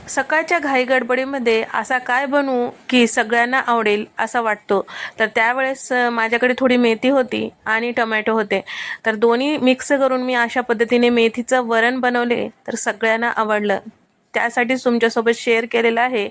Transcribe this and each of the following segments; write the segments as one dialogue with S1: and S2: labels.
S1: सकाळच्या घाईगडबडीमध्ये असा काय बनवू की सगळ्यांना आवडेल असं वाटतो। तर त्यावेळेस माझ्याकडे थोडी मेथी होती आणि टोमॅटो होते। तर दोन्ही मिक्स करून मी अशा पद्धतीने मेथीचं वरण बनवले तर सगळ्यांना आवडलं। त्यासाठी तुमच्यासोबत शेअर केलेलं आहे।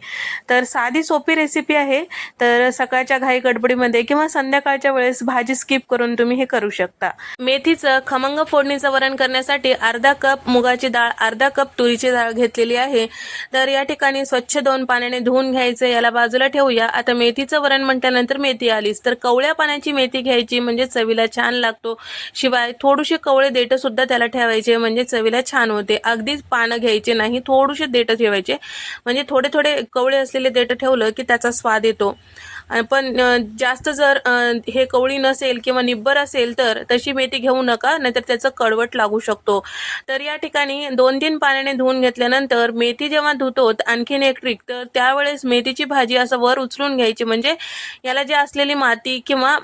S1: तर साधी सोपी रेसिपी आहे। तर सकाळच्या घाई गडबडीमध्ये किंवा संध्याकाळच्या वेळेस भाजी स्किप करून तुम्ही हे करू शकता। मेथीचं खमंग फोडणीचं वरण करण्यासाठी अर्धा कप मुगाची डाळ, अर्धा कप तुरीची डाळ घेतलेली आहे। तर या ठिकाणी स्वच्छ 2 पाण्याने धुवून घ्यायचे, याला बाजूला ठेवूया। आता मेथीचं वरण म्हटल्यानंतर मेथी आलीच, तर कवळ्या पाण्याची मेथी घ्यायची म्हणजे चवीला छान लागतो। शिवाय थोडेसे कवळे देठ सुद्धा त्याला ठेवायचे म्हणजे चवीला छान होते। अगदीच पानं घ्यायचे नाही, थोडेसे देठ ठेवायचे म्हणजे थोडे थोडे कवळे असलेले देठ ठेवलं की त्याचा स्वाद येतो। पण जास्त जर हे कवळी नसेल किंवा निब्बर असेल तर तशी मेथी घेऊ नका, नाहीतर त्याचं कडवट लागू शकतो। तर या ठिकाणी 2-3 पाण्याने धुवून घेतल्यानंतर मेथी जेव्हा धुतो आणखीन एक ट्रिक, तर त्यावेळेस मेथीची भाजी असं वर उचलून घ्यायची म्हणजे याला जे असलेली माती किंवा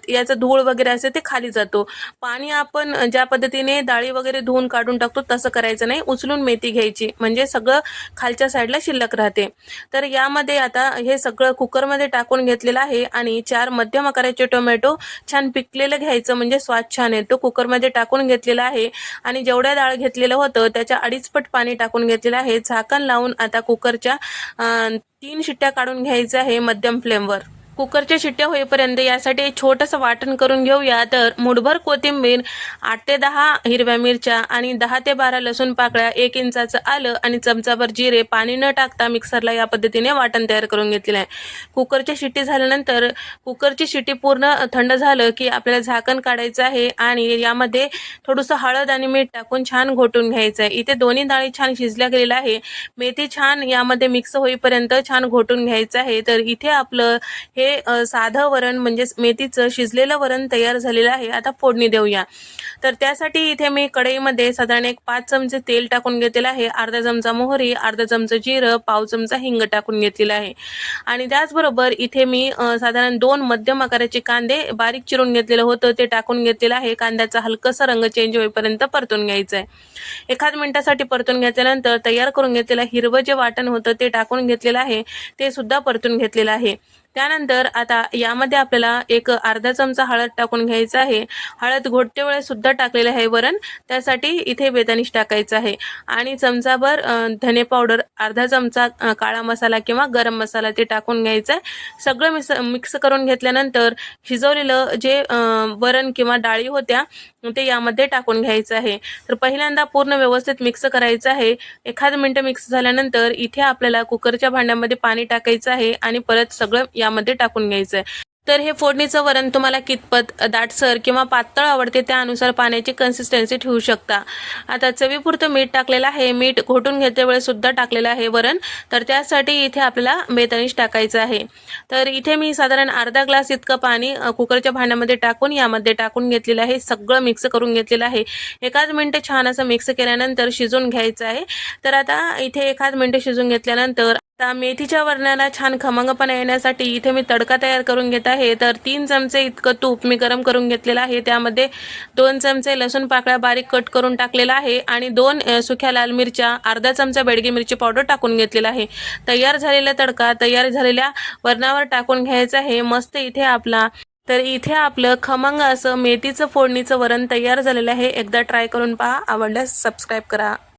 S1: याचं धूळ वगैरे असते ते खाली जातो। पाणी आपण ज्या पद्धतीने डाळी वगैरे धुवून काढून टाकतो तसं करायचं नाही, उचलून मेथी घ्यायची म्हणजे सगळं खालच्या साईडला शिल्लक राहते। तर यामध्ये आता हे सगळं कुकरमध्ये टाकून घेतलेलं आहे आणि 4 मध्यम आकाराचे टोमॅटो छान पिकलेलं घ्यायचं म्हणजे स्वाद छान येतो। कुकरमध्ये टाकून घेतलेलं आहे आणि जेवढ्या डाळ घेतलेलं होतं त्याच्या 2.5 पट पाणी टाकून घेतलेलं आहे। झाकण लावून आता कुकरच्या 3 शिट्ट्या काढून घ्यायच्या आहे मध्यम फ्लेमवर। कुकरच्या शिट्ट्या होईपर्यंत यासाठी छोटंसं वाटण करून घेऊया। तर मुठभर कोथिंबीर, 8 ते 10 हिरव्या मिरच्या आणि 10 ते 12 लसूण पाकळ्या, 1 इंचाचं आलं आणि चमचाभर जिरे पाणी न टाकता मिक्सरला या पद्धतीने वाटण तयार करून घेतलेलं आहे। कुकरची शिट्टी झाल्यानंतर कुकरची शिट्टी पूर्ण थंड झालं की आपल्याला झाकण काढायचं आहे आणि यामध्ये थोडंसं हळद आणि मीठ टाकून छान घोटून घ्यायचं आहे। इथे दोन्ही डाळी छान शिजल्या गेलेल्या आहे। मेथी छान यामध्ये मिक्स होईपर्यंत छान घोटून घ्यायचं आहे। तर इथे आपलं हे साधं वरण म्हणजे मेथीचं शिजलेलं वरण तयार झालेलं आहे। आता फोडणी देऊया। तर त्यासाठी इथे मी कढईमध्ये साधारण 5 चमचे तेल टाकून घेतलेलं आहे, अर्धा चमचा मोहरी, अर्धा चमचा जिरं, पाव चमचा हिंग टाकून घेतलेला आहे आणि त्याचबरोबर इथे मी साधारण 2 मध्यम आकाराचे कांदे बारीक चिरून घेतलेलं होतं ते टाकून घेतलेलं आहे। कांद्याचा हलकासा रंग चेंज होईपर्यंत परतून घ्यायचा आहे। 1 मिनिटासाठी परतून घेतल्यानंतर तयार करून घेतलेलं हिरवं जे वाटण होतं ते टाकून घेतलेलं आहे, ते सुद्धा परतून घेतलेलं आहे। त्यानंतर आता यामध्ये आपल्याला एक अर्धा चमचा हळद टाकून घ्यायचं आहे। हळद घोटते वेळेस सुद्धा टाकलेलं आहे वरण, त्यासाठी इथे बेदाणीच टाकायचं आहे आणि चमचाभर धने पावडर, अर्धा चमचा काळा मसाला किंवा गरम मसाला ते टाकून घ्यायचं आहे। सगळं मिक्स करून घेतल्यानंतर शिजवलेलं जे वरण किंवा डाळी होत्या ते यामध्ये टाकून घ्यायचं आहे। तर पहिल्यांदा पूर्ण व्यवस्थित मिक्स करायचं आहे। 1 मिनिट मिक्स झाल्यानंतर इथे आपल्याला कुकरच्या भांड्यामध्ये पाणी टाकायचं आहे आणि परत सगळं यामध्ये टाकून घ्यायचं आहे। तर हे फोडणीचं वरण तुम्हाला कितपत दाटसर किंवा पातळ आवडते त्यानुसार पाण्याची कन्सिस्टन्सी ठेवू शकता। आता चवीपुरतं मीठ टाकलेलं आहे, मीठ घोटून घेते वेळेस सुद्धा टाकलेलं आहे वरण, तर त्यासाठी इथे आपल्याला बेदाणीच टाकायचं आहे। तर इथे मी साधारण अर्धा ग्लास इतकं पाणी कुकरच्या भांड्यामध्ये टाकून यामध्ये टाकून घेतलेलं आहे, सगळं मिक्स करून घेतलेलं आहे। 1 मिनिट छान असं मिक्स केल्यानंतर शिजून घ्यायचं आहे। तर आता इथे 1 मिनिट शिजून घेतल्यानंतर आता मेथीच्या वरणाला छान खमंगपणा येण्यासाठी इथे मी तडका तयार करून घेत आहे। तर 3 चमचे इतकं तूप मी गरम करून घेतलेलं आहे, त्यामध्ये 2 चमचे लसूण पाकळ्या बारीक कट करून टाकलेला आहे आणि 2 सुक्या लाल मिरच्या, अर्धा चमचा बेडगी मिरची पावडर टाकून घेतलेला आहे। तयार झालेला तडका तयार झालेल्या वरणावर टाकून घ्यायचा आहे मस्त इथे आपला। तर इथे आपलं खमंग असं मेथीचं फोडणीचं वरण तयार झालेलं आहे। एकदा ट्राय करून पहा, आवडल्यास सबस्क्राईब करा।